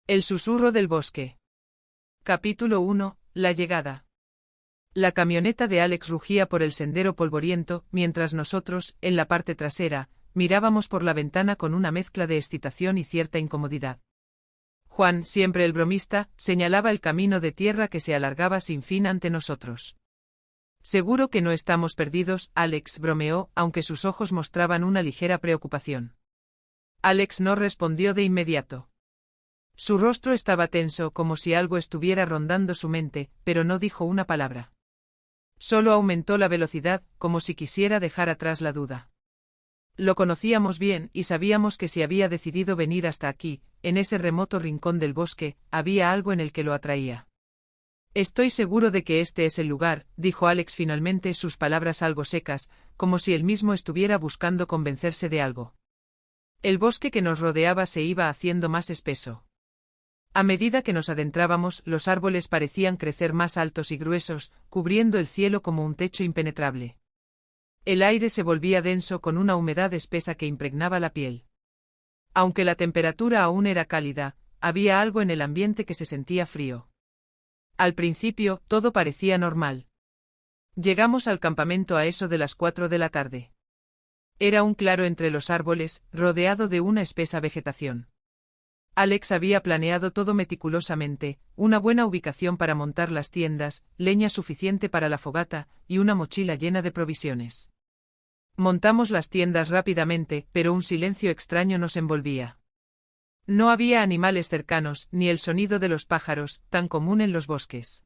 El susurro del bosque. Capítulo 1. La llegada. La camioneta de Alex rugía por el sendero polvoriento, mientras nosotros, en la parte trasera, mirábamos por la ventana con una mezcla de excitación y cierta incomodidad. Juan, siempre el bromista, señalaba el camino de tierra que se alargaba sin fin ante nosotros. «Seguro que no estamos perdidos», Alex bromeó, aunque sus ojos mostraban una ligera preocupación. Alex no respondió de inmediato. Su rostro estaba tenso, como si algo estuviera rondando su mente, pero no dijo una palabra. Solo aumentó la velocidad, como si quisiera dejar atrás la duda. Lo conocíamos bien, y sabíamos que si había decidido venir hasta aquí, en ese remoto rincón del bosque, había algo en el que lo atraía. «Estoy seguro de que este es el lugar», dijo Alex finalmente, sus palabras algo secas, como si él mismo estuviera buscando convencerse de algo. El bosque que nos rodeaba se iba haciendo más espeso. A medida que nos adentrábamos, los árboles parecían crecer más altos y gruesos, cubriendo el cielo como un techo impenetrable. El aire se volvía denso con una humedad espesa que impregnaba la piel. Aunque la temperatura aún era cálida, había algo en el ambiente que se sentía frío. Al principio, todo parecía normal. Llegamos al campamento a eso de las 4 de la tarde. Era un claro entre los árboles, rodeado de una espesa vegetación. Alex había planeado todo meticulosamente, una buena ubicación para montar las tiendas, leña suficiente para la fogata, y una mochila llena de provisiones. Montamos las tiendas rápidamente, pero un silencio extraño nos envolvía. No había animales cercanos, ni el sonido de los pájaros, tan común en los bosques.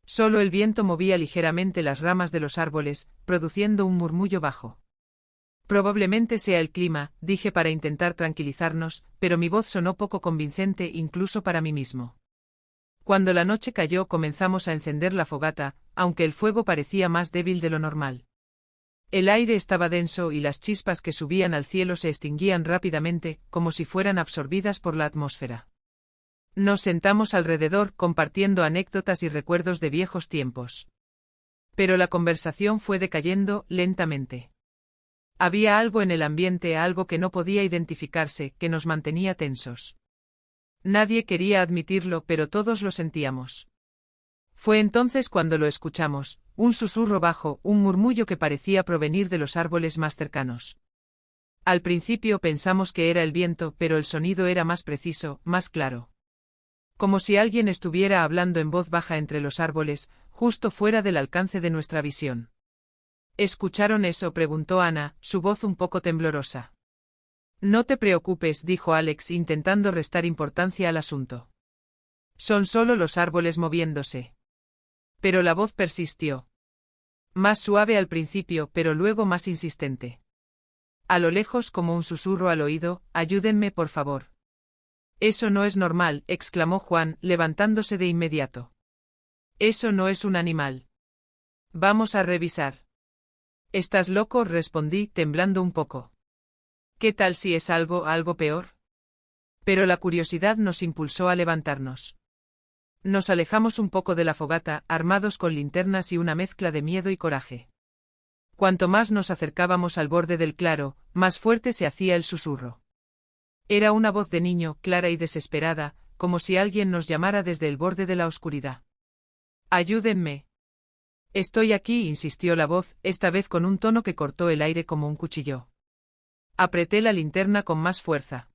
Solo el viento movía ligeramente las ramas de los árboles, produciendo un murmullo bajo. «Probablemente sea el clima», dije para intentar tranquilizarnos, pero mi voz sonó poco convincente incluso para mí mismo. Cuando la noche cayó comenzamos a encender la fogata, aunque el fuego parecía más débil de lo normal. El aire estaba denso y las chispas que subían al cielo se extinguían rápidamente, como si fueran absorbidas por la atmósfera. Nos sentamos alrededor compartiendo anécdotas y recuerdos de viejos tiempos. Pero la conversación fue decayendo lentamente. Había algo en el ambiente, algo que no podía identificarse, que nos mantenía tensos. Nadie quería admitirlo, pero todos lo sentíamos. Fue entonces cuando lo escuchamos, un susurro bajo, un murmullo que parecía provenir de los árboles más cercanos. Al principio pensamos que era el viento, pero el sonido era más preciso, más claro. Como si alguien estuviera hablando en voz baja entre los árboles, justo fuera del alcance de nuestra visión. ¿Escucharon eso?, preguntó Ana, su voz un poco temblorosa. No te preocupes, dijo Alex intentando restar importancia al asunto. Son solo los árboles moviéndose. Pero la voz persistió. Más suave al principio, pero luego más insistente. A lo lejos, como un susurro al oído, «Ayúdenme, por favor». «Eso no es normal», exclamó Juan, levantándose de inmediato. «Eso no es un animal. Vamos a revisar». «¿Estás loco?», respondí, temblando un poco. «¿Qué tal si es algo peor?». Pero la curiosidad nos impulsó a levantarnos. Nos alejamos un poco de la fogata, armados con linternas y una mezcla de miedo y coraje. Cuanto más nos acercábamos al borde del claro, más fuerte se hacía el susurro. Era una voz de niño, clara y desesperada, como si alguien nos llamara desde el borde de la oscuridad. «Ayúdenme». «Estoy aquí», insistió la voz, esta vez con un tono que cortó el aire como un cuchillo. Apreté la linterna con más fuerza.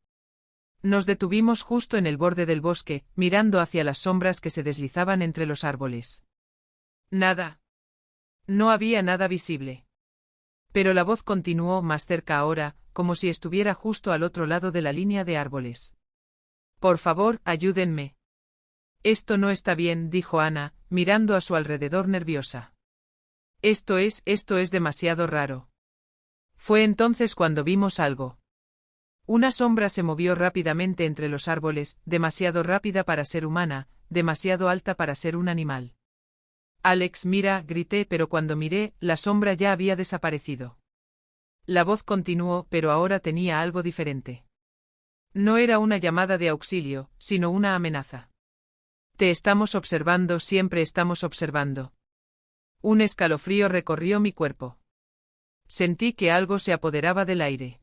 Nos detuvimos justo en el borde del bosque, mirando hacia las sombras que se deslizaban entre los árboles. Nada. No había nada visible. Pero la voz continuó más cerca ahora, como si estuviera justo al otro lado de la línea de árboles. «Por favor, ayúdenme». «Esto no está bien», dijo Ana, mirando a su alrededor nerviosa. Esto es demasiado raro». Fue entonces cuando vimos algo. Una sombra se movió rápidamente entre los árboles, demasiado rápida para ser humana, demasiado alta para ser un animal. «Alex, mira», grité, pero cuando miré, la sombra ya había desaparecido. La voz continuó, pero ahora tenía algo diferente. No era una llamada de auxilio, sino una amenaza. «Te estamos observando, siempre estamos observando». Un escalofrío recorrió mi cuerpo. Sentí que algo se apoderaba del aire.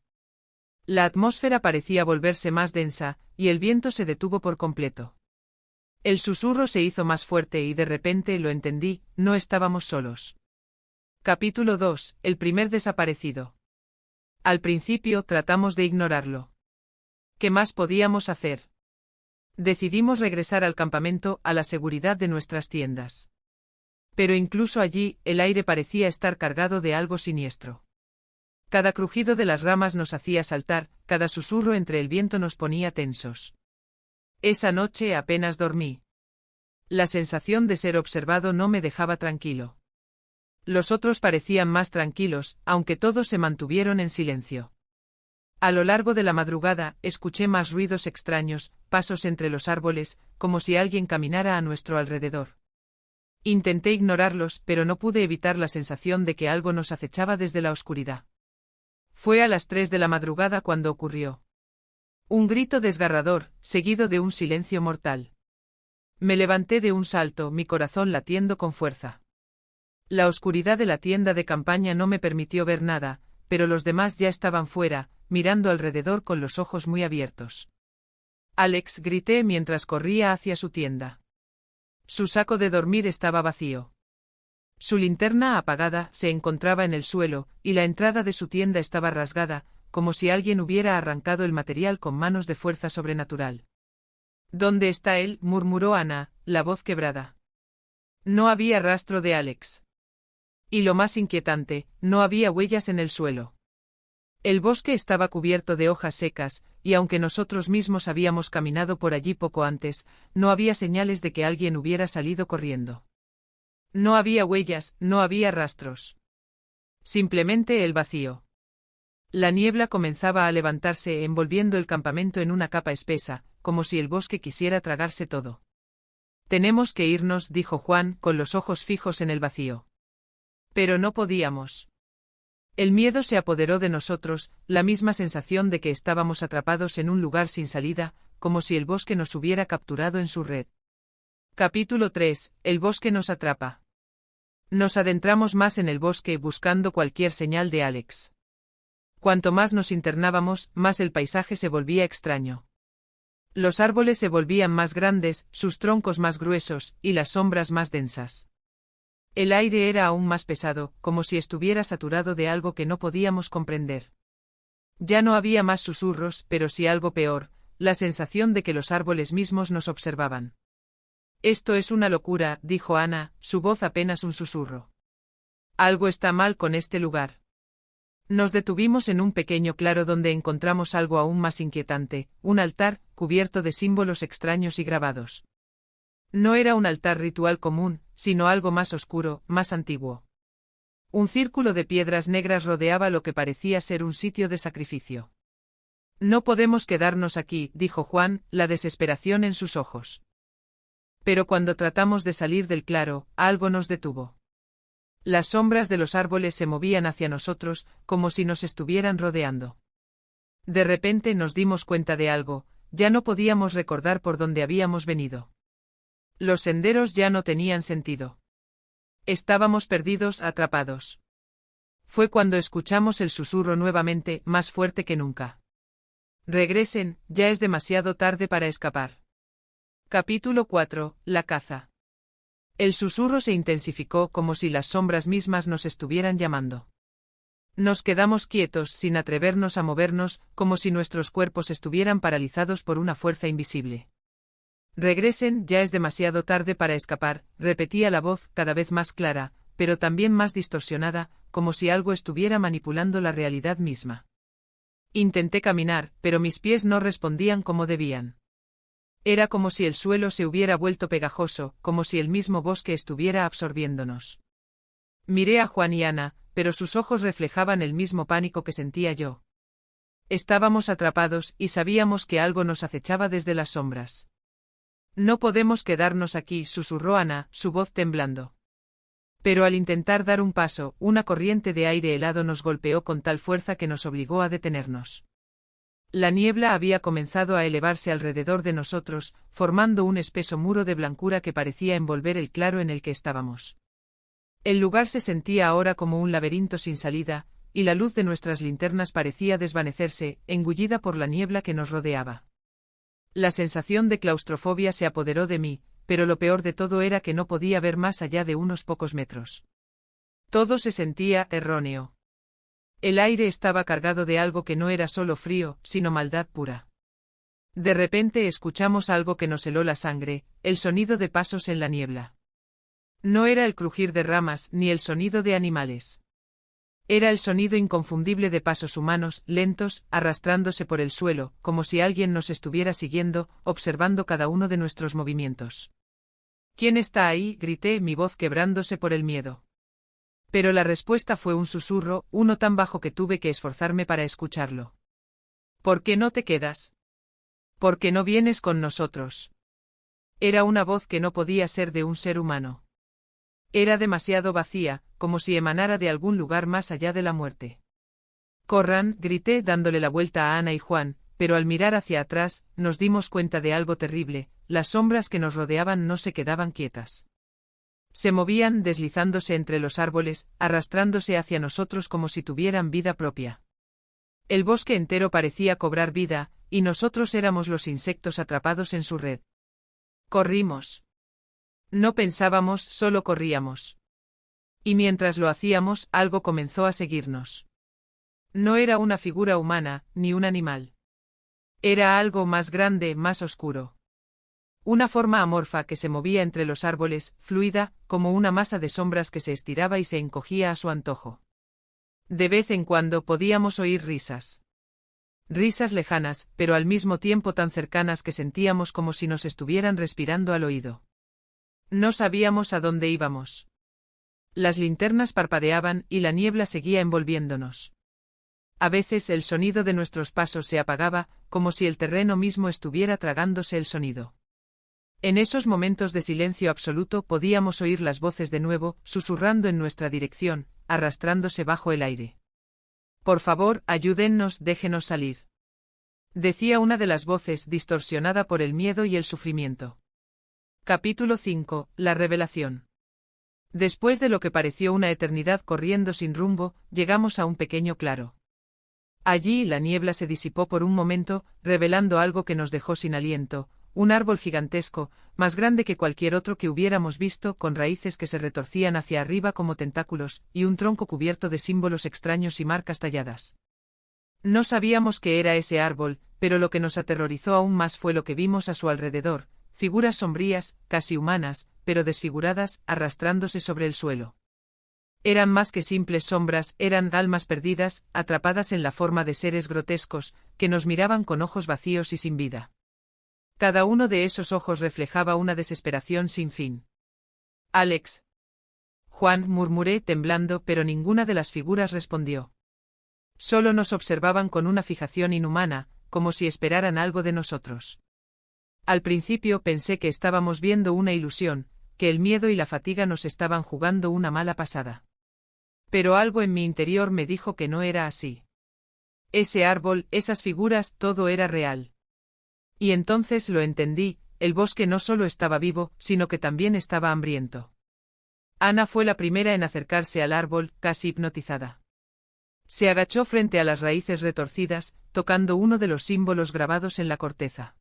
La atmósfera parecía volverse más densa, y el viento se detuvo por completo. El susurro se hizo más fuerte y de repente lo entendí, no estábamos solos. Capítulo 2. El primer desaparecido. Al principio tratamos de ignorarlo. ¿Qué más podíamos hacer? Decidimos regresar al campamento a la seguridad de nuestras tiendas. Pero incluso allí, el aire parecía estar cargado de algo siniestro. Cada crujido de las ramas nos hacía saltar, cada susurro entre el viento nos ponía tensos. Esa noche apenas dormí. La sensación de ser observado no me dejaba tranquilo. Los otros parecían más tranquilos, aunque todos se mantuvieron en silencio. A lo largo de la madrugada, escuché más ruidos extraños, pasos entre los árboles, como si alguien caminara a nuestro alrededor. Intenté ignorarlos, pero no pude evitar la sensación de que algo nos acechaba desde la oscuridad. Fue a las 3 de la madrugada cuando ocurrió. Un grito desgarrador, seguido de un silencio mortal. Me levanté de un salto, mi corazón latiendo con fuerza. La oscuridad de la tienda de campaña no me permitió ver nada, pero los demás ya estaban fuera, mirando alrededor con los ojos muy abiertos. Alex, grité mientras corría hacia su tienda. Su saco de dormir estaba vacío. Su linterna apagada se encontraba en el suelo, y la entrada de su tienda estaba rasgada, como si alguien hubiera arrancado el material con manos de fuerza sobrenatural. ¿Dónde está él?, murmuró Ana, la voz quebrada. No había rastro de Alex. Y lo más inquietante, no había huellas en el suelo. El bosque estaba cubierto de hojas secas, y aunque nosotros mismos habíamos caminado por allí poco antes, no había señales de que alguien hubiera salido corriendo. No había huellas, no había rastros. Simplemente el vacío. La niebla comenzaba a levantarse envolviendo el campamento en una capa espesa, como si el bosque quisiera tragarse todo. Tenemos que irnos, dijo Juan, con los ojos fijos en el vacío. Pero no podíamos. El miedo se apoderó de nosotros, la misma sensación de que estábamos atrapados en un lugar sin salida, como si el bosque nos hubiera capturado en su red. Capítulo 3. El bosque nos atrapa. Nos adentramos más en el bosque buscando cualquier señal de Alex. Cuanto más nos internábamos, más el paisaje se volvía extraño. Los árboles se volvían más grandes, sus troncos más gruesos, y las sombras más densas. El aire era aún más pesado, como si estuviera saturado de algo que no podíamos comprender. Ya no había más susurros, pero sí algo peor, la sensación de que los árboles mismos nos observaban. Esto es una locura, dijo Ana, su voz apenas un susurro. Algo está mal con este lugar. Nos detuvimos en un pequeño claro donde encontramos algo aún más inquietante, un altar, cubierto de símbolos extraños y grabados. No era un altar ritual común, sino algo más oscuro, más antiguo. Un círculo de piedras negras rodeaba lo que parecía ser un sitio de sacrificio. No podemos quedarnos aquí, dijo Juan, la desesperación en sus ojos. Pero cuando tratamos de salir del claro, algo nos detuvo. Las sombras de los árboles se movían hacia nosotros, como si nos estuvieran rodeando. De repente nos dimos cuenta de algo, ya no podíamos recordar por dónde habíamos venido. Los senderos ya no tenían sentido. Estábamos perdidos, atrapados. Fue cuando escuchamos el susurro nuevamente, más fuerte que nunca. Regresen, ya es demasiado tarde para escapar. Capítulo 4. La caza. El susurro se intensificó como si las sombras mismas nos estuvieran llamando. Nos quedamos quietos, sin atrevernos a movernos, como si nuestros cuerpos estuvieran paralizados por una fuerza invisible. Regresen, ya es demasiado tarde para escapar, repetía la voz, cada vez más clara, pero también más distorsionada, como si algo estuviera manipulando la realidad misma. Intenté caminar, pero mis pies no respondían como debían. Era como si el suelo se hubiera vuelto pegajoso, como si el mismo bosque estuviera absorbiéndonos. Miré a Juan y Ana, pero sus ojos reflejaban el mismo pánico que sentía yo. Estábamos atrapados y sabíamos que algo nos acechaba desde las sombras. No podemos quedarnos aquí, susurró Ana, su voz temblando. Pero al intentar dar un paso, una corriente de aire helado nos golpeó con tal fuerza que nos obligó a detenernos. La niebla había comenzado a elevarse alrededor de nosotros, formando un espeso muro de blancura que parecía envolver el claro en el que estábamos. El lugar se sentía ahora como un laberinto sin salida, y la luz de nuestras linternas parecía desvanecerse, engullida por la niebla que nos rodeaba. La sensación de claustrofobia se apoderó de mí, pero lo peor de todo era que no podía ver más allá de unos pocos metros. Todo se sentía erróneo. El aire estaba cargado de algo que no era solo frío, sino maldad pura. De repente escuchamos algo que nos heló la sangre, el sonido de pasos en la niebla. No era el crujir de ramas ni el sonido de animales. Era el sonido inconfundible de pasos humanos, lentos, arrastrándose por el suelo, como si alguien nos estuviera siguiendo, observando cada uno de nuestros movimientos. ¿Quién está ahí?, grité, mi voz quebrándose por el miedo. Pero la respuesta fue un susurro, uno tan bajo que tuve que esforzarme para escucharlo. ¿Por qué no te quedas? ¿Por qué no vienes con nosotros? Era una voz que no podía ser de un ser humano. Era demasiado vacía, como si emanara de algún lugar más allá de la muerte. Corran, grité dándole la vuelta a Ana y Juan, pero al mirar hacia atrás, nos dimos cuenta de algo terrible, las sombras que nos rodeaban no se quedaban quietas. Se movían deslizándose entre los árboles, arrastrándose hacia nosotros como si tuvieran vida propia. El bosque entero parecía cobrar vida, y nosotros éramos los insectos atrapados en su red. Corrimos. No pensábamos, solo corríamos. Y mientras lo hacíamos, algo comenzó a seguirnos. No era una figura humana, ni un animal. Era algo más grande, más oscuro. Una forma amorfa que se movía entre los árboles, fluida, como una masa de sombras que se estiraba y se encogía a su antojo. De vez en cuando podíamos oír risas. Risas lejanas, pero al mismo tiempo tan cercanas que sentíamos como si nos estuvieran respirando al oído. No sabíamos a dónde íbamos. Las linternas parpadeaban y la niebla seguía envolviéndonos. A veces el sonido de nuestros pasos se apagaba, como si el terreno mismo estuviera tragándose el sonido. En esos momentos de silencio absoluto podíamos oír las voces de nuevo, susurrando en nuestra dirección, arrastrándose bajo el aire. Por favor, ayúdennos, déjenos salir. Decía una de las voces distorsionada por el miedo y el sufrimiento. Capítulo 5. La revelación. Después de lo que pareció una eternidad corriendo sin rumbo, llegamos a un pequeño claro. Allí la niebla se disipó por un momento, revelando algo que nos dejó sin aliento, un árbol gigantesco, más grande que cualquier otro que hubiéramos visto, con raíces que se retorcían hacia arriba como tentáculos, y un tronco cubierto de símbolos extraños y marcas talladas. No sabíamos qué era ese árbol, pero lo que nos aterrorizó aún más fue lo que vimos a su alrededor, figuras sombrías, casi humanas, pero desfiguradas, arrastrándose sobre el suelo. Eran más que simples sombras, eran almas perdidas, atrapadas en la forma de seres grotescos, que nos miraban con ojos vacíos y sin vida. Cada uno de esos ojos reflejaba una desesperación sin fin. Alex. Juan, murmuré temblando, pero ninguna de las figuras respondió. Solo nos observaban con una fijación inhumana, como si esperaran algo de nosotros. Al principio pensé que estábamos viendo una ilusión, que el miedo y la fatiga nos estaban jugando una mala pasada. Pero algo en mi interior me dijo que no era así. Ese árbol, esas figuras, todo era real. Y entonces lo entendí, el bosque no solo estaba vivo, sino que también estaba hambriento. Ana fue la primera en acercarse al árbol, casi hipnotizada. Se agachó frente a las raíces retorcidas, tocando uno de los símbolos grabados en la corteza.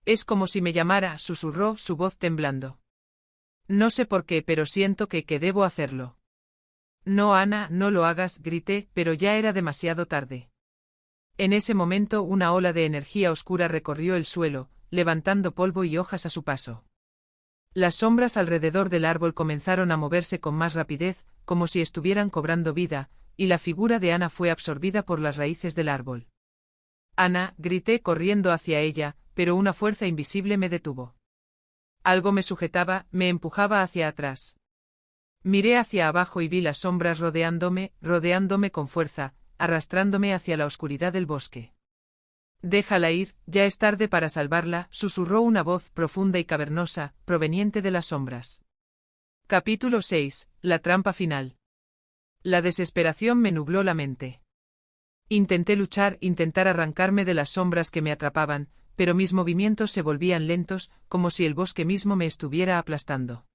Es como si me llamara, susurró, su voz temblando. No sé por qué, pero siento que debo hacerlo. No, Ana, no lo hagas, grité, pero ya era demasiado tarde. En ese momento una ola de energía oscura recorrió el suelo, levantando polvo y hojas a su paso. Las sombras alrededor del árbol comenzaron a moverse con más rapidez, como si estuvieran cobrando vida, y la figura de Ana fue absorbida por las raíces del árbol. Ana, grité corriendo hacia ella, pero una fuerza invisible me detuvo. Algo me sujetaba, me empujaba hacia atrás. Miré hacia abajo y vi las sombras rodeándome con fuerza, arrastrándome hacia la oscuridad del bosque. Déjala ir, ya es tarde para salvarla, susurró una voz profunda y cavernosa, proveniente de las sombras. Capítulo 6. La trampa final. La desesperación me nubló la mente. Intenté luchar, intentar arrancarme de las sombras que me atrapaban, pero mis movimientos se volvían lentos, como si el bosque mismo me estuviera aplastando.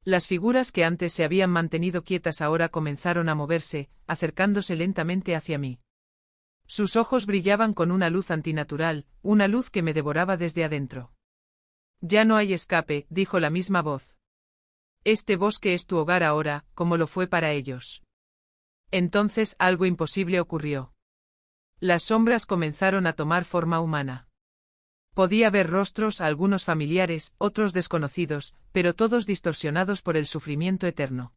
Las figuras que antes se habían mantenido quietas ahora comenzaron a moverse, acercándose lentamente hacia mí. Sus ojos brillaban con una luz antinatural, una luz que me devoraba desde adentro. Ya no hay escape, dijo la misma voz. Este bosque es tu hogar ahora, como lo fue para ellos. Entonces algo imposible ocurrió. Las sombras comenzaron a tomar forma humana. Podía ver rostros, algunos familiares, otros desconocidos, pero todos distorsionados por el sufrimiento eterno.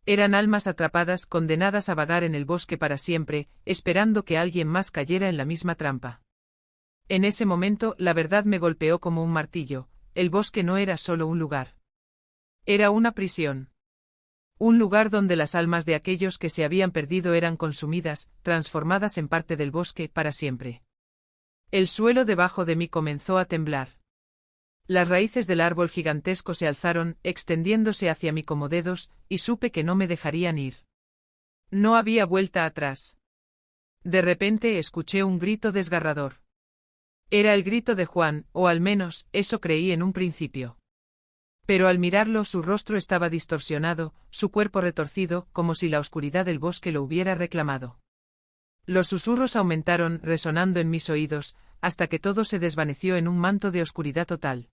Eran almas atrapadas, condenadas a vagar en el bosque para siempre, esperando que alguien más cayera en la misma trampa. En ese momento, la verdad me golpeó como un martillo: el bosque no era solo un lugar. Era una prisión. Un lugar donde las almas de aquellos que se habían perdido eran consumidas, transformadas en parte del bosque para siempre. El suelo debajo de mí comenzó a temblar. Las raíces del árbol gigantesco se alzaron, extendiéndose hacia mí como dedos, y supe que no me dejarían ir. No había vuelta atrás. De repente escuché un grito desgarrador. Era el grito de Juan, o al menos, eso creí en un principio. Pero al mirarlo, su rostro estaba distorsionado, su cuerpo retorcido, como si la oscuridad del bosque lo hubiera reclamado. Los susurros aumentaron, resonando en mis oídos, hasta que todo se desvaneció en un manto de oscuridad total.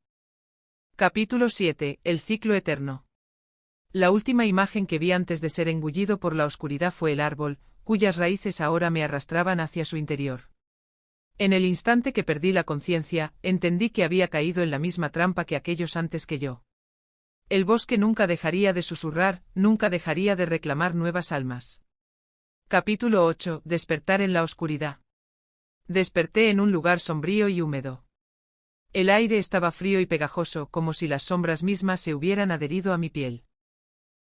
Capítulo 7. El ciclo eterno. La última imagen que vi antes de ser engullido por la oscuridad fue el árbol, cuyas raíces ahora me arrastraban hacia su interior. En el instante que perdí la conciencia, entendí que había caído en la misma trampa que aquellos antes que yo. El bosque nunca dejaría de susurrar, nunca dejaría de reclamar nuevas almas. Capítulo 8. Despertar en la oscuridad. Desperté en un lugar sombrío y húmedo. El aire estaba frío y pegajoso, como si las sombras mismas se hubieran adherido a mi piel.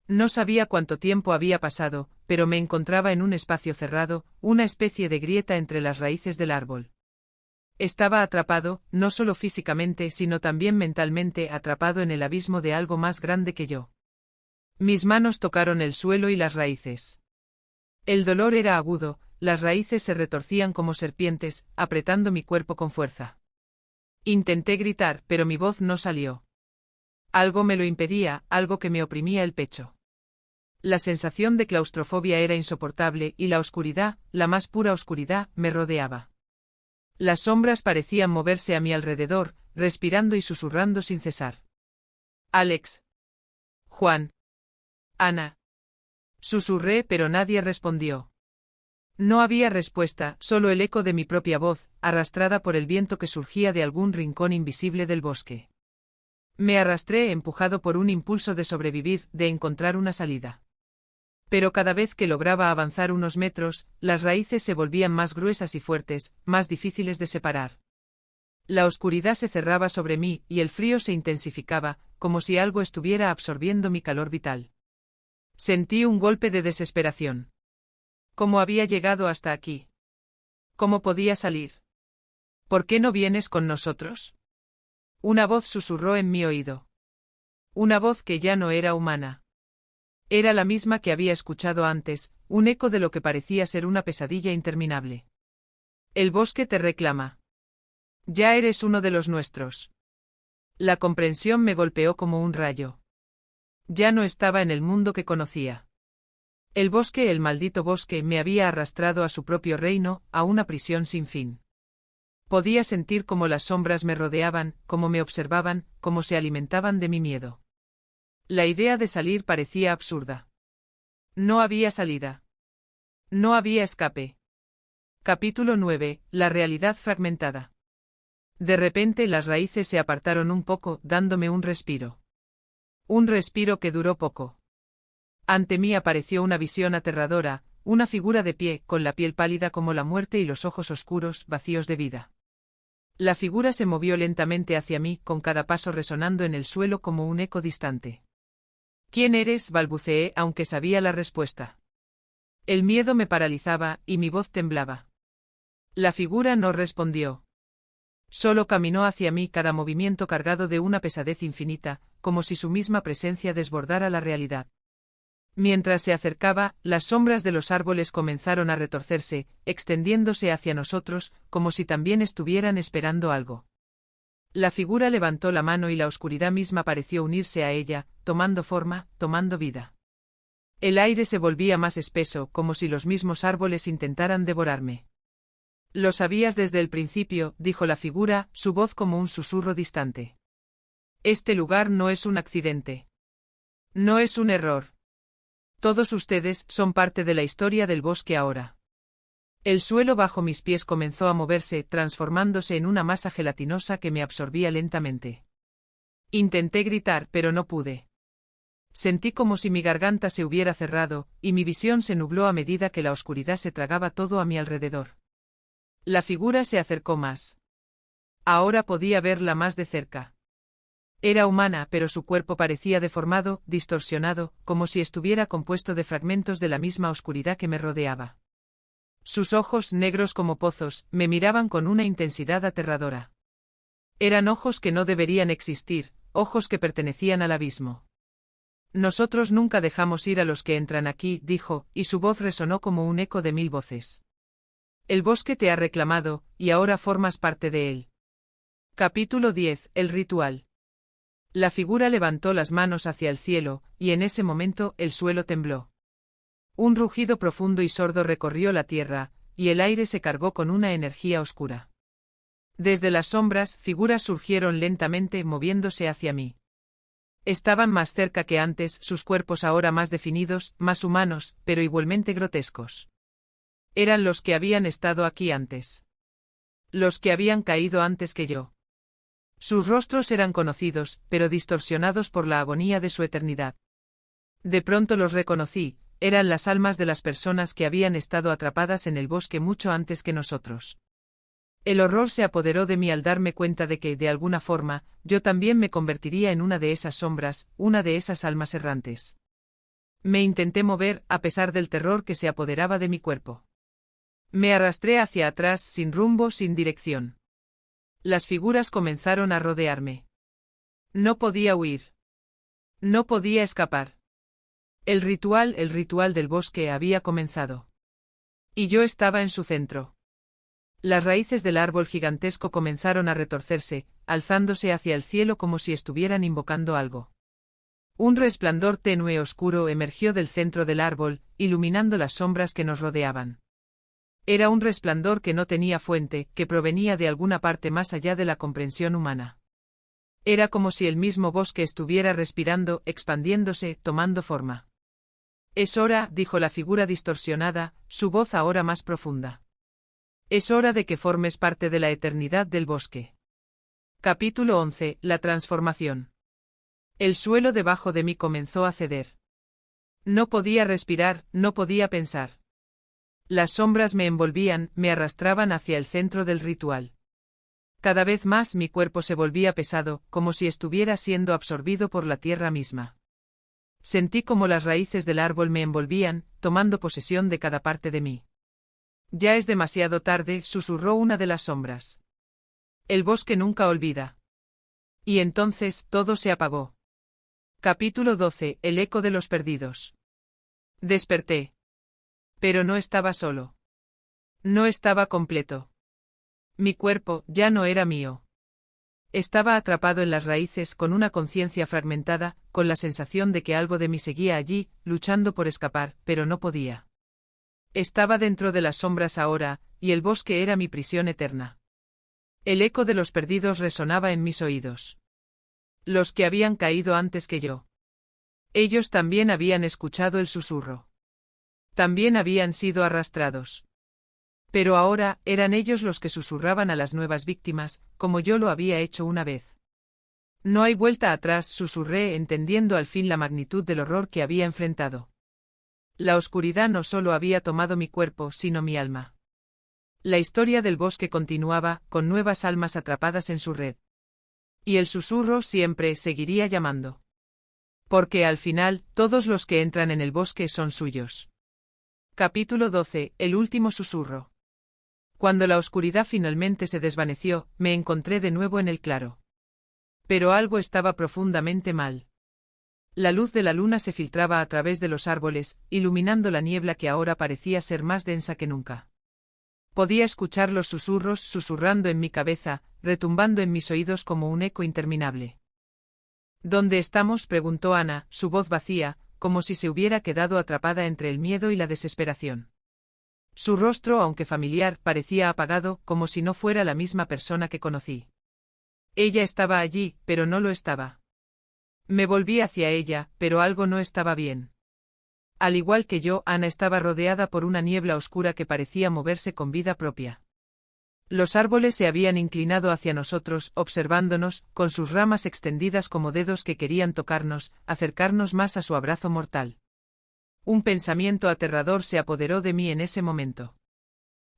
No sabía cuánto tiempo había pasado, pero me encontraba en un espacio cerrado, una especie de grieta entre las raíces del árbol. Estaba atrapado, no solo físicamente sino también mentalmente atrapado en el abismo de algo más grande que yo. Mis manos tocaron el suelo y las raíces. El dolor era agudo, las raíces se retorcían como serpientes, apretando mi cuerpo con fuerza. Intenté gritar, pero mi voz no salió. Algo me lo impedía, algo que me oprimía el pecho. La sensación de claustrofobia era insoportable y la oscuridad, la más pura oscuridad, me rodeaba. Las sombras parecían moverse a mi alrededor, respirando y susurrando sin cesar. Alex. Juan. Ana. Susurré, pero nadie respondió. No había respuesta, solo el eco de mi propia voz, arrastrada por el viento que surgía de algún rincón invisible del bosque. Me arrastré empujado por un impulso de sobrevivir, de encontrar una salida. Pero cada vez que lograba avanzar unos metros, las raíces se volvían más gruesas y fuertes, más difíciles de separar. La oscuridad se cerraba sobre mí, y el frío se intensificaba, como si algo estuviera absorbiendo mi calor vital. Sentí un golpe de desesperación. ¿Cómo había llegado hasta aquí? ¿Cómo podía salir? ¿Por qué no vienes con nosotros? Una voz susurró en mi oído. Una voz que ya no era humana. Era la misma que había escuchado antes, un eco de lo que parecía ser una pesadilla interminable. El bosque te reclama. Ya eres uno de los nuestros. La comprensión me golpeó como un rayo. Ya no estaba en el mundo que conocía. El bosque, el maldito bosque, me había arrastrado a su propio reino, a una prisión sin fin. Podía sentir cómo las sombras me rodeaban, cómo me observaban, cómo se alimentaban de mi miedo. La idea de salir parecía absurda. No había salida. No había escape. Capítulo 9. La realidad fragmentada. De repente las raíces se apartaron un poco, dándome un respiro. Un respiro que duró poco. Ante mí apareció una visión aterradora, una figura de pie, con la piel pálida como la muerte y los ojos oscuros, vacíos de vida. La figura se movió lentamente hacia mí, con cada paso resonando en el suelo como un eco distante. ¿Quién eres?, balbuceé, aunque sabía la respuesta. El miedo me paralizaba, y mi voz temblaba. La figura no respondió. Solo caminó hacia mí, cada movimiento cargado de una pesadez infinita, como si su misma presencia desbordara la realidad. Mientras se acercaba, las sombras de los árboles comenzaron a retorcerse, extendiéndose hacia nosotros, como si también estuvieran esperando algo. La figura levantó la mano y la oscuridad misma pareció unirse a ella, tomando forma, tomando vida. El aire se volvía más espeso, como si los mismos árboles intentaran devorarme. Lo sabías desde el principio, dijo la figura, su voz como un susurro distante. Este lugar no es un accidente. No es un error. Todos ustedes son parte de la historia del bosque ahora. El suelo bajo mis pies comenzó a moverse, transformándose en una masa gelatinosa que me absorbía lentamente. Intenté gritar, pero no pude. Sentí como si mi garganta se hubiera cerrado, y mi visión se nubló a medida que la oscuridad se tragaba todo a mi alrededor. La figura se acercó más. Ahora podía verla más de cerca. Era humana, pero su cuerpo parecía deformado, distorsionado, como si estuviera compuesto de fragmentos de la misma oscuridad que me rodeaba. Sus ojos, negros como pozos, me miraban con una intensidad aterradora. Eran ojos que no deberían existir, ojos que pertenecían al abismo. Nosotros nunca dejamos ir a los que entran aquí, dijo, y su voz resonó como un eco de 1000 voces. El bosque te ha reclamado, y ahora formas parte de él. Capítulo 10. El ritual. La figura levantó las manos hacia el cielo, y en ese momento el suelo tembló. Un rugido profundo y sordo recorrió la tierra, y el aire se cargó con una energía oscura. Desde las sombras, figuras surgieron lentamente, moviéndose hacia mí. Estaban más cerca que antes, sus cuerpos ahora más definidos, más humanos, pero igualmente grotescos. Eran los que habían estado aquí antes. Los que habían caído antes que yo. Sus rostros eran conocidos, pero distorsionados por la agonía de su eternidad. De pronto los reconocí, eran las almas de las personas que habían estado atrapadas en el bosque mucho antes que nosotros. El horror se apoderó de mí al darme cuenta de que, de alguna forma, yo también me convertiría en una de esas sombras, una de esas almas errantes. Me intenté mover, a pesar del terror que se apoderaba de mi cuerpo. Me arrastré hacia atrás, sin rumbo, sin dirección. Las figuras comenzaron a rodearme. No podía huir. No podía escapar. El ritual del bosque había comenzado. Y yo estaba en su centro. Las raíces del árbol gigantesco comenzaron a retorcerse, alzándose hacia el cielo como si estuvieran invocando algo. Un resplandor tenue oscuro emergió del centro del árbol, iluminando las sombras que nos rodeaban. Era un resplandor que no tenía fuente, que provenía de alguna parte más allá de la comprensión humana. Era como si el mismo bosque estuviera respirando, expandiéndose, tomando forma. Es hora, dijo la figura distorsionada, su voz ahora más profunda. Es hora de que formes parte de la eternidad del bosque. Capítulo 11. La transformación. El suelo debajo de mí comenzó a ceder. No podía respirar, no podía pensar. Las sombras me envolvían, me arrastraban hacia el centro del ritual. Cada vez más mi cuerpo se volvía pesado, como si estuviera siendo absorbido por la tierra misma. Sentí como las raíces del árbol me envolvían, tomando posesión de cada parte de mí. Ya es demasiado tarde, susurró una de las sombras. El bosque nunca olvida. Y entonces todo se apagó. Capítulo 12. El eco de los perdidos. Desperté. Pero no estaba solo. No estaba completo. Mi cuerpo ya no era mío. Estaba atrapado en las raíces con una conciencia fragmentada, con la sensación de que algo de mí seguía allí, luchando por escapar, pero no podía. Estaba dentro de las sombras ahora, y el bosque era mi prisión eterna. El eco de los perdidos resonaba en mis oídos. Los que habían caído antes que yo. Ellos también habían escuchado el susurro. También habían sido arrastrados. Pero ahora, eran ellos los que susurraban a las nuevas víctimas, como yo lo había hecho una vez. No hay vuelta atrás, susurré, entendiendo al fin la magnitud del horror que había enfrentado. La oscuridad no solo había tomado mi cuerpo, sino mi alma. La historia del bosque continuaba, con nuevas almas atrapadas en su red. Y el susurro siempre seguiría llamando. Porque al final, todos los que entran en el bosque son suyos. Capítulo 12. El último susurro. Cuando la oscuridad finalmente se desvaneció, me encontré de nuevo en el claro. Pero algo estaba profundamente mal. La luz de la luna se filtraba a través de los árboles, iluminando la niebla que ahora parecía ser más densa que nunca. Podía escuchar los susurros susurrando en mi cabeza, retumbando en mis oídos como un eco interminable. ¿Dónde estamos?, preguntó Ana, su voz vacía, como si se hubiera quedado atrapada entre el miedo y la desesperación. Su rostro, aunque familiar, parecía apagado, como si no fuera la misma persona que conocí. Ella estaba allí, pero no lo estaba. Me volví hacia ella, pero algo no estaba bien. Al igual que yo, Ana estaba rodeada por una niebla oscura que parecía moverse con vida propia. Los árboles se habían inclinado hacia nosotros, observándonos, con sus ramas extendidas como dedos que querían tocarnos, acercarnos más a su abrazo mortal. Un pensamiento aterrador se apoderó de mí en ese momento.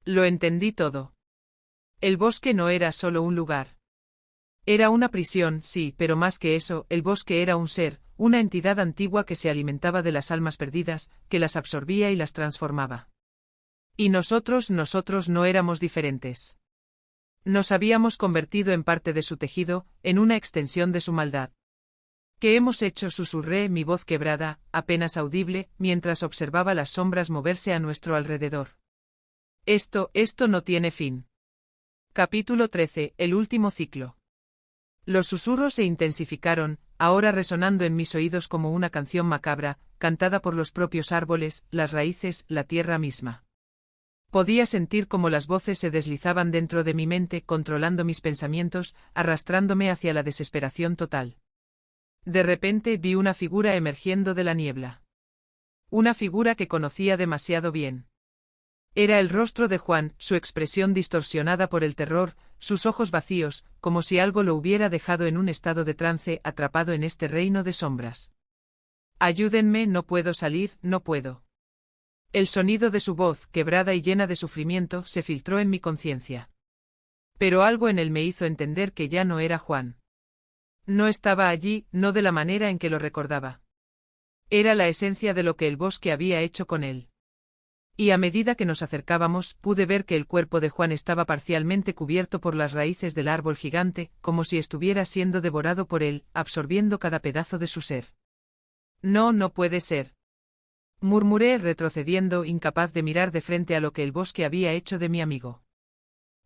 Lo entendí todo. El bosque no era solo un lugar. Era una prisión, sí, pero más que eso, el bosque era un ser, una entidad antigua que se alimentaba de las almas perdidas, que las absorbía y las transformaba. Y nosotros no éramos diferentes. Nos habíamos convertido en parte de su tejido, en una extensión de su maldad. ¿Qué hemos hecho? Susurré, mi voz quebrada, apenas audible, mientras observaba las sombras moverse a nuestro alrededor. Esto no tiene fin. Capítulo 13, el último ciclo. Los susurros se intensificaron, ahora resonando en mis oídos como una canción macabra, cantada por los propios árboles, las raíces, la tierra misma. Podía sentir cómo las voces se deslizaban dentro de mi mente, controlando mis pensamientos, arrastrándome hacia la desesperación total. De repente vi una figura emergiendo de la niebla. Una figura que conocía demasiado bien. Era el rostro de Juan, su expresión distorsionada por el terror, sus ojos vacíos, como si algo lo hubiera dejado en un estado de trance, atrapado en este reino de sombras. Ayúdenme, no puedo salir, no puedo. El sonido de su voz, quebrada y llena de sufrimiento, se filtró en mi conciencia. Pero algo en él me hizo entender que ya no era Juan. No estaba allí, no de la manera en que lo recordaba. Era la esencia de lo que el bosque había hecho con él. Y a medida que nos acercábamos, pude ver que el cuerpo de Juan estaba parcialmente cubierto por las raíces del árbol gigante, como si estuviera siendo devorado por él, absorbiendo cada pedazo de su ser. No puede ser. Murmuré, retrocediendo, incapaz de mirar de frente a lo que el bosque había hecho de mi amigo.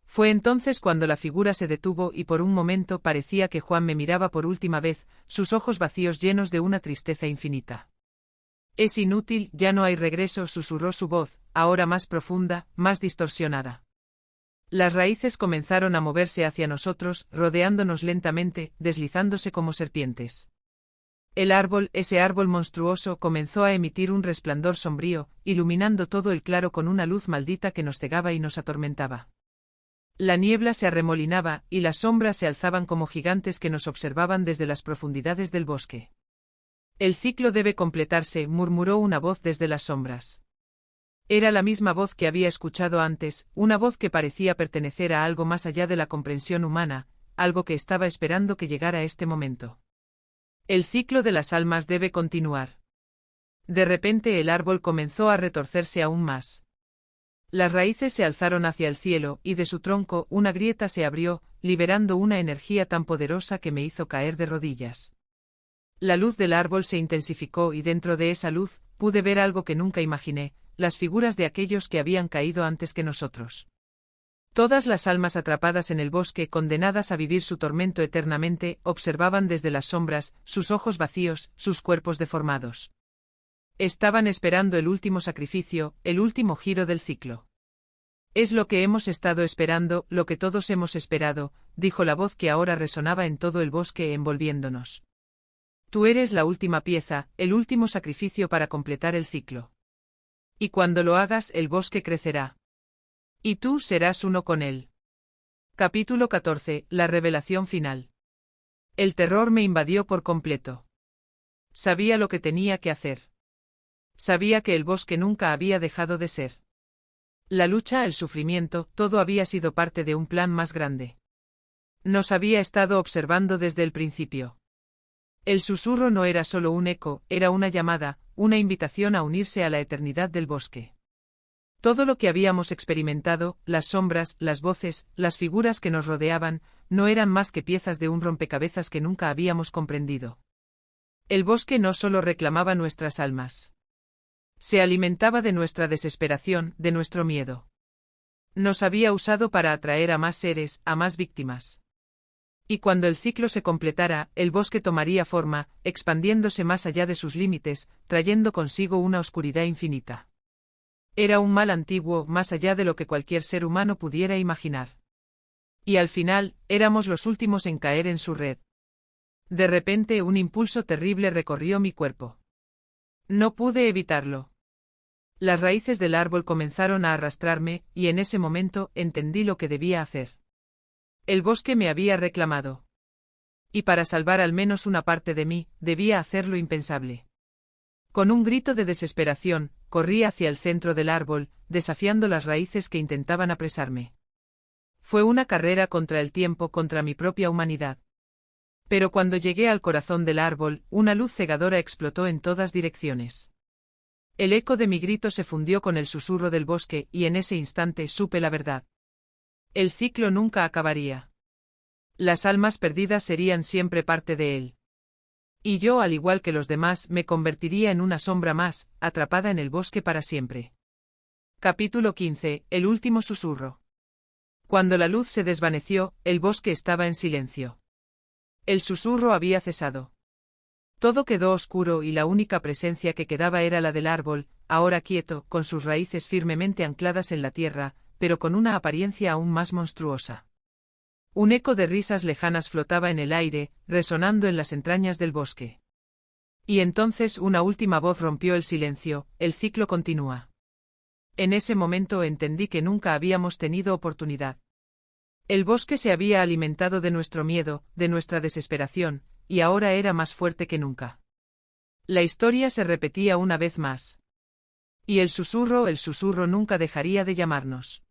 Fue entonces cuando la figura se detuvo y por un momento parecía que Juan me miraba por última vez, sus ojos vacíos llenos de una tristeza infinita. Es inútil, ya no hay regreso, susurró su voz, ahora más profunda, más distorsionada. Las raíces comenzaron a moverse hacia nosotros, rodeándonos lentamente, deslizándose como serpientes. El árbol, ese árbol monstruoso, comenzó a emitir un resplandor sombrío, iluminando todo el claro con una luz maldita que nos cegaba y nos atormentaba. La niebla se arremolinaba, y las sombras se alzaban como gigantes que nos observaban desde las profundidades del bosque. El ciclo debe completarse, murmuró una voz desde las sombras. Era la misma voz que había escuchado antes, una voz que parecía pertenecer a algo más allá de la comprensión humana, algo que estaba esperando que llegara este momento. El ciclo de las almas debe continuar. De repente el árbol comenzó a retorcerse aún más. Las raíces se alzaron hacia el cielo, y de su tronco una grieta se abrió, liberando una energía tan poderosa que me hizo caer de rodillas. La luz del árbol se intensificó y dentro de esa luz, pude ver algo que nunca imaginé, las figuras de aquellos que habían caído antes que nosotros. Todas las almas atrapadas en el bosque, condenadas a vivir su tormento eternamente, observaban desde las sombras, sus ojos vacíos, sus cuerpos deformados. Estaban esperando el último sacrificio, el último giro del ciclo. Es lo que hemos estado esperando, lo que todos hemos esperado, dijo la voz que ahora resonaba en todo el bosque envolviéndonos. Tú eres la última pieza, el último sacrificio para completar el ciclo. Y cuando lo hagas, el bosque crecerá. Y tú serás uno con él. Capítulo 14, la revelación final. El terror me invadió por completo. Sabía lo que tenía que hacer. Sabía que el bosque nunca había dejado de ser. La lucha, el sufrimiento, todo había sido parte de un plan más grande. Nos había estado observando desde el principio. El susurro no era solo un eco, era una llamada, una invitación a unirse a la eternidad del bosque. Todo lo que habíamos experimentado, las sombras, las voces, las figuras que nos rodeaban, no eran más que piezas de un rompecabezas que nunca habíamos comprendido. El bosque no solo reclamaba nuestras almas. Se alimentaba de nuestra desesperación, de nuestro miedo. Nos había usado para atraer a más seres, a más víctimas. Y cuando el ciclo se completara, el bosque tomaría forma, expandiéndose más allá de sus límites, trayendo consigo una oscuridad infinita. Era un mal antiguo, más allá de lo que cualquier ser humano pudiera imaginar. Y al final, éramos los últimos en caer en su red. De repente un impulso terrible recorrió mi cuerpo. No pude evitarlo. Las raíces del árbol comenzaron a arrastrarme, y en ese momento entendí lo que debía hacer. El bosque me había reclamado. Y para salvar al menos una parte de mí, debía hacer lo impensable. Con un grito de desesperación, corrí hacia el centro del árbol, desafiando las raíces que intentaban apresarme. Fue una carrera contra el tiempo, contra mi propia humanidad. Pero cuando llegué al corazón del árbol, una luz cegadora explotó en todas direcciones. El eco de mi grito se fundió con el susurro del bosque, y en ese instante supe la verdad. El ciclo nunca acabaría. Las almas perdidas serían siempre parte de él. Y yo, al igual que los demás, me convertiría en una sombra más, atrapada en el bosque para siempre. Capítulo 15. El último susurro. Cuando la luz se desvaneció, el bosque estaba en silencio. El susurro había cesado. Todo quedó oscuro y la única presencia que quedaba era la del árbol, ahora quieto, con sus raíces firmemente ancladas en la tierra, pero con una apariencia aún más monstruosa. Un eco de risas lejanas flotaba en el aire, resonando en las entrañas del bosque. Y entonces una última voz rompió el silencio: el ciclo continúa. En ese momento entendí que nunca habíamos tenido oportunidad. El bosque se había alimentado de nuestro miedo, de nuestra desesperación, y ahora era más fuerte que nunca. La historia se repetía una vez más. Y el susurro nunca dejaría de llamarnos.